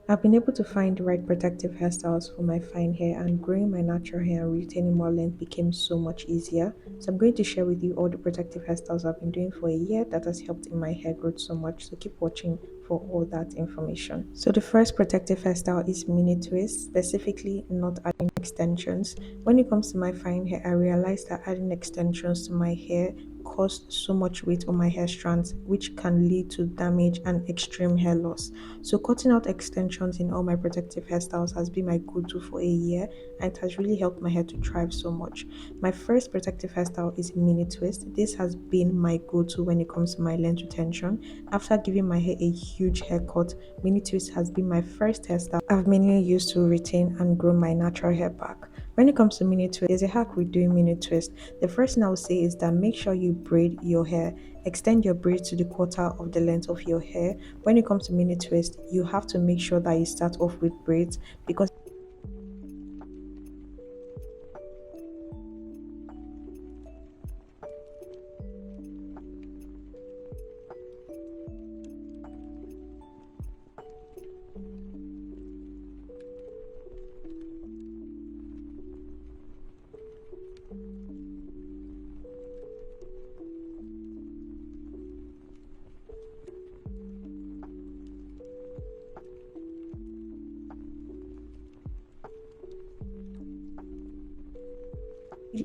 I've been able to find the right protective hairstyles for my fine hair, and growing my natural hair and retaining more length became so much easier. So I'm going to share with you all the protective hairstyles I've been doing for a year that has helped in my hair growth so much. So keep watching for all that information. So the first protective hairstyle is mini twist, specifically not adding extensions. When it comes to my fine hair, I realized that adding extensions to my hair caused so much weight on my hair strands, which can lead to damage and extreme hair loss. So cutting out extensions in all my protective hairstyles has been my go-to for a year, and it has really helped my hair to thrive so much. My first protective hairstyle is mini twist. This has been my go-to when it comes to my length retention. After giving my hair a huge haircut, mini twist has been my first hairstyle I've mainly used to retain and grow my natural hair back. When it comes to mini twist, there's a hack with doing mini twist. The first thing I would say is that make sure you braid your hair. Extend your braid to the quarter of the length of your hair. When it comes to mini twist, you have to make sure that you start off with braids because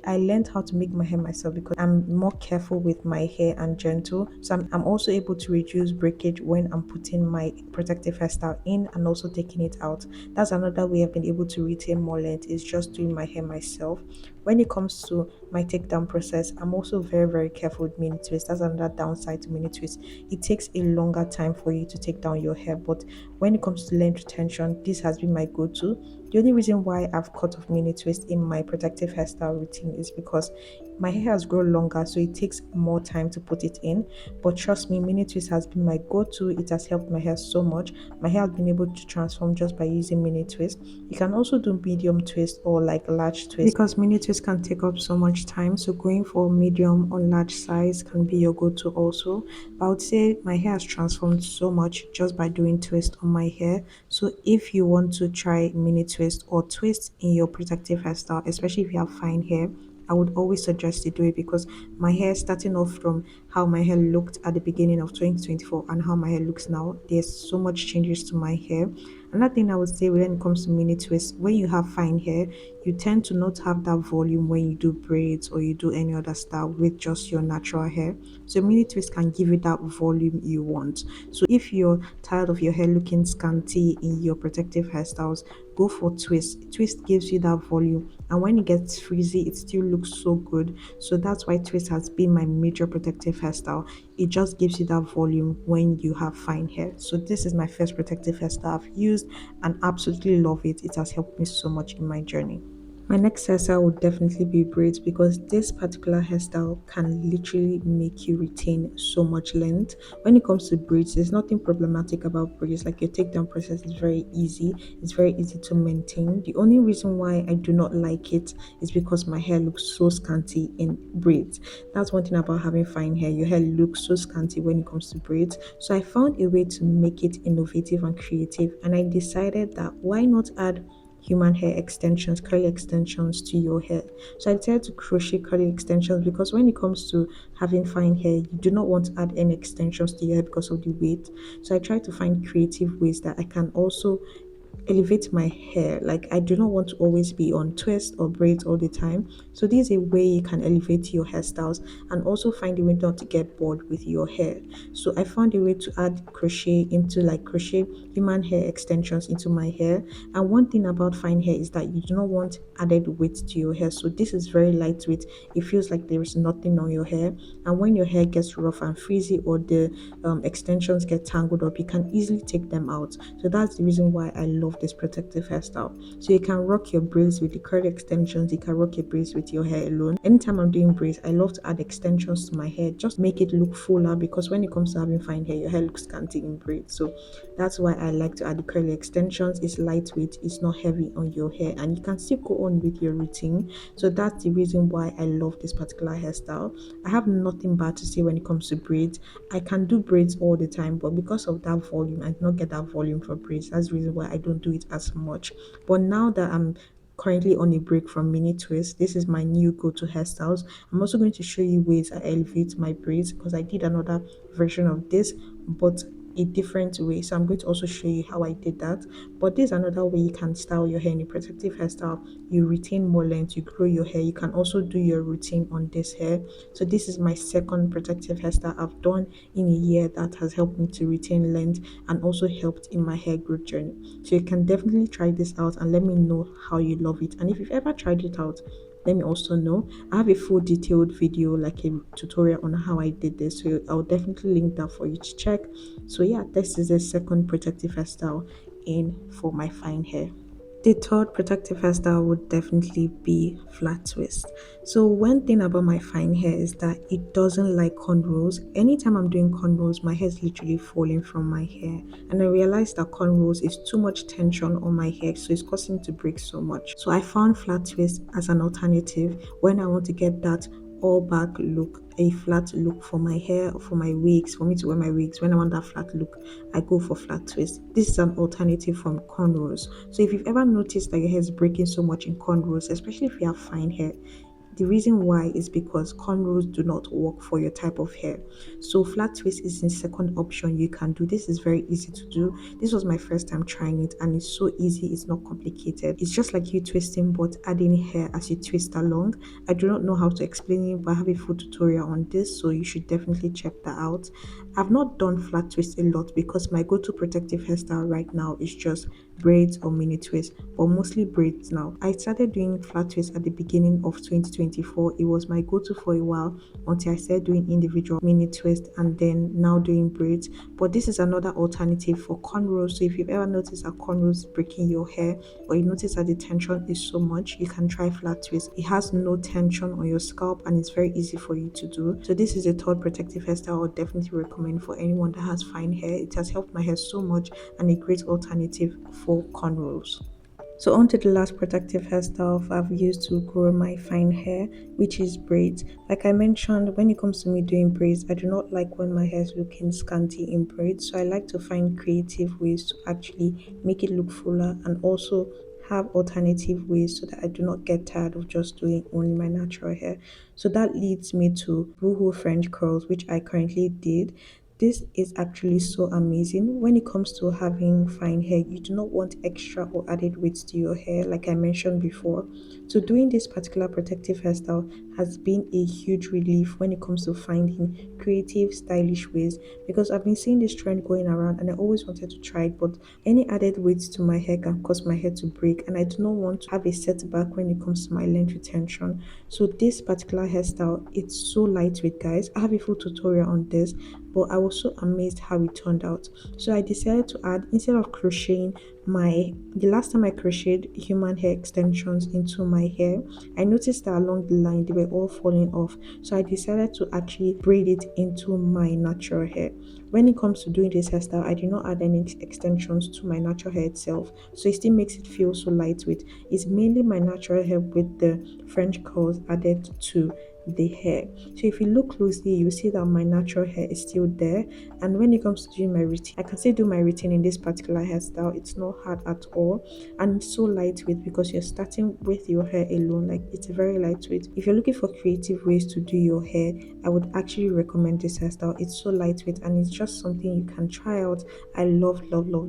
I learned how to make my hair myself because I'm more careful with my hair and gentle. So I'm also able to reduce breakage when I'm putting my protective hairstyle in and also taking it out. That's another way I've been able to retain more length is just doing my hair myself. When it comes to my takedown process, I'm also very careful with mini twist. That's another downside to mini twist. It takes a longer time for you to take down your hair, but when it comes to length retention, this has been my go-to. The only reason why I've cut off mini twist in my protective hairstyle routine is because my hair has grown longer, so it takes more time to put it in. But trust me, mini twist has been my go-to. It has helped my hair so much. My hair has been able to transform just by using mini twist. You can also do medium twist or like large twist because mini twist can take up so much time. So going for medium or large size can be your go-to also. But I would say my hair has transformed so much just by doing twist on my hair. So if you want to try mini twist or twist in your protective hairstyle, especially if you have fine hair, I would always suggest you do it because my hair, starting off from how my hair looked at the beginning of 2024 and how my hair looks now, there's so much changes to my hair. Another thing I would say when it comes to mini twists, when you have fine hair, you tend to not have that volume when you do braids or you do any other style with just your natural hair. So mini twist can give you that volume you want. So if you're tired of your hair looking scanty in your protective hairstyles, go for twist. Twist gives you that volume, and when it gets frizzy, it still looks so good. So that's why twist has been my major protective hairstyle. It just gives you that volume when you have fine hair. So this is my first protective hairstyle I've used and absolutely love it. It has helped me so much in my journey. My next hairstyle would definitely be braids because this particular hairstyle can literally make you retain so much length. When it comes to braids, there's nothing problematic about braids. Like your takedown process is very easy. It's very easy to maintain. The only reason why I do not like it is because my hair looks so scanty in braids. That's one thing about having fine hair. Your hair looks so scanty when it comes to braids. So I found a way to make it innovative and creative, and I decided that why not add human hair extensions, curly extensions to your hair. So I decided to crochet curly extensions because when it comes to having fine hair, you do not want to add any extensions to your hair because of the weight. So I try to find creative ways that I can also elevate my hair. Like I do not want to always be on twist or braids all the time. So this is a way you can elevate your hairstyles and also find a way not to get bored with your hair. So I found a way to add crochet into like crochet human hair extensions into my hair. And one thing about fine hair is that you do not want added weight to your hair. So this is very lightweight. It feels like there is nothing on your hair. And when your hair gets rough and frizzy or the extensions get tangled up, you can easily take them out. So that's the reason why I love love this protective hairstyle. So you can rock your braids with the curl extensions, you can rock your braids with your hair alone. Anytime I'm doing braids, I love to add extensions to my hair, just make it look fuller, because when it comes to having fine hair, your hair looks scanty in braids. So that's why I like to add the curly extensions. It's lightweight, it's not heavy on your hair, and you can still go on with your routine. So that's the reason why I love this particular hairstyle. I have nothing bad to say when it comes to braids. I can do braids all the time, but because of that volume, I do not get that volume for braids. That's the reason why I don't do it as much. But now that I'm currently on a break from mini twist, this is my new go-to hairstyles. I'm also going to show you ways I elevate my braids, because I did another version of this, but a different way. So I'm going to also show you how I did that. But there's another way you can style your hair in a protective hairstyle. You retain more length, you grow your hair. You can also do your routine on this hair. So this is my second protective hairstyle I've done in a year that has helped me to retain length and also helped in my hair growth journey. So you can definitely try this out and let me know how you love it. And if you've ever tried it out, let me also know. I have a full detailed video, like a tutorial on how I did this, so I'll definitely link that for you to check. So yeah, this is the second protective hairstyle in for my fine hair. The third protective hairstyle would definitely be flat twist. So one thing about my fine hair is that it doesn't like cornrows. Anytime I'm doing cornrows, my hair is literally falling from my hair. And I realized that cornrows is too much tension on my hair, so it's causing me to break so much. So I found flat twist as an alternative when I want to get that all back look, a flat look for my hair or for my wigs, for me to wear my wigs. When I want that flat look, I go for flat twist. This is an alternative from cornrows. So if you've ever noticed that your hair is breaking so much in cornrows, especially if you have fine hair, the reason why is because cornrows do not work for your type of hair. So flat twist is the second option you can do. This is very easy to do. This was my first time trying it, and it's so easy. It's not complicated. It's just like you twisting but adding hair as you twist along. I do not know how to explain it, but I have a full tutorial on this, so you should definitely check that out. I've not done flat twist a lot because my go-to protective hairstyle right now is just braids or mini twist, but mostly braids now. I started doing flat twist at the beginning of 2024. It was my go-to for a while until I started doing individual mini twist and then now doing braids. But this is another alternative for cornrows. So if you've ever noticed that cornrows is breaking your hair, or you notice that the tension is so much, you can try flat twist. It has no tension on your scalp and it's very easy for you to do. So this is a third protective hairstyle I would definitely recommend for anyone that has fine hair. It has helped my hair so much and a great alternative for cornrows. So on to the last protective hairstyle I've used to grow my fine hair, which is braids. Like I mentioned, when it comes to me doing braids, I do not like when my hair is looking scanty in braids. So I like to find creative ways to actually make it look fuller and also have alternative ways so that I do not get tired of just doing only my natural hair. So that leads me to boohoo French curls, which I currently did. This is actually so amazing. When it comes to having fine hair, you do not want extra or added weight to your hair, like I mentioned before. So doing this particular protective hairstyle has been a huge relief when it comes to finding creative, stylish ways, because I've been seeing this trend going around and I always wanted to try it, but any added weight to my hair can cause my hair to break, and I do not want to have a setback when it comes to my length retention. So this particular hairstyle, it's so lightweight, guys. I have a full tutorial on this, but I was so amazed how it turned out. So I decided to add, instead of crocheting the last time I crocheted human hair extensions into my hair, I noticed that along the line they were all falling off. So I decided to actually braid it into my natural hair. When it comes to doing this hairstyle, I did not add any extensions to my natural hair itself, so it still makes it feel so lightweight. It's mainly my natural hair with the French curls added to the hair. So if you look closely, you see that my natural hair is still there. And when it comes to doing my routine, I can still do my routine in this particular hairstyle. It's not hard at all, and it's so lightweight because you're starting with your hair alone. Like, it's very lightweight. If you're looking for creative ways to do your hair, I would actually recommend this hairstyle. It's so lightweight and it's just something you can try out. I love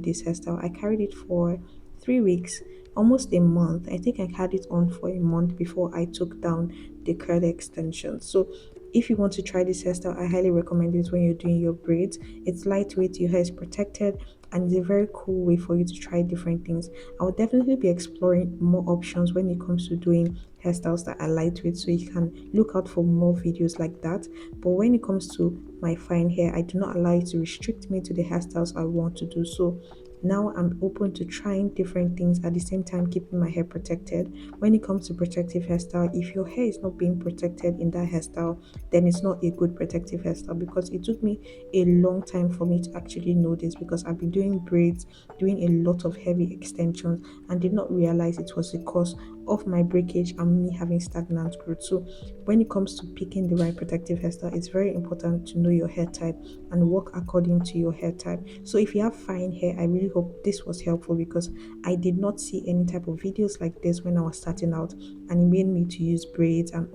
this hairstyle. I carried it for 3 weeks, almost a month. I think I had it on for a month before I took down the curl extension. So if you want to try this hairstyle, I highly recommend it when you're doing your braids. It's lightweight, your hair is protected, and it's a very cool way for you to try different things. I will definitely be exploring more options when it comes to doing hairstyles that are lightweight, so you can look out for more videos like that. But when it comes to my fine hair, I do not allow it to restrict me to the hairstyles I want to do. So Now I'm open to trying different things at the same time keeping my hair protected. When it comes to protective hairstyle, if your hair is not being protected in that hairstyle, then it's not a good protective hairstyle, because it took me a long time for me to actually know this, because I've been doing braids, doing a lot of heavy extensions, and did not realize it was because of my breakage and me having stagnant growth. So when it comes to picking the right protective hairstyle, it's very important to know your hair type and work according to your hair type. So if you have fine hair, I really hope this was helpful, because I did not see any type of videos like this when I was starting out, and it made me to use braids and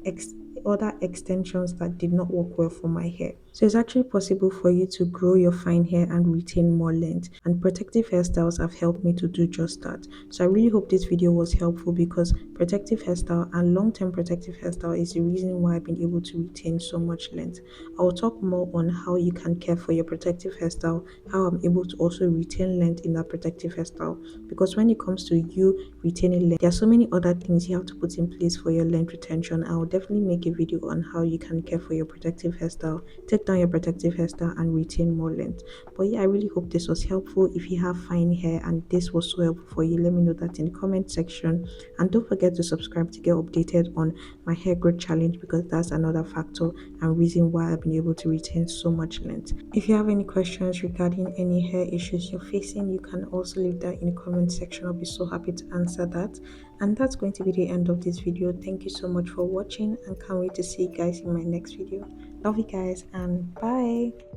ex- other extensions that did not work well for my hair. So it's actually possible for you to grow your fine hair and retain more length, and protective hairstyles have helped me to do just that. So I really hope this video was helpful, because protective hairstyle and long-term protective hairstyle is the reason why I've been able to retain so much length. I will talk more on how you can care for your protective hairstyle, how I'm able to also retain length in that protective hairstyle, because when it comes to you retaining length, there are so many other things you have to put in place for your length retention. I will definitely make a video on how you can care for your protective hairstyle, take down your protective hairstyle, and retain more length. But yeah, I really hope this was helpful. If you have fine hair and this was so helpful for you, let me know that in the comment section. And don't forget to subscribe to get updated on my hair growth challenge, because that's another factor and reason why I've been able to retain so much length. If you have any questions regarding any hair issues you're facing, you can also leave that in the comment section. I'll be so happy to answer that. And that's going to be the end of this video. Thank you so much for watching, and can't wait to see you guys in my next video. Love you guys, and bye.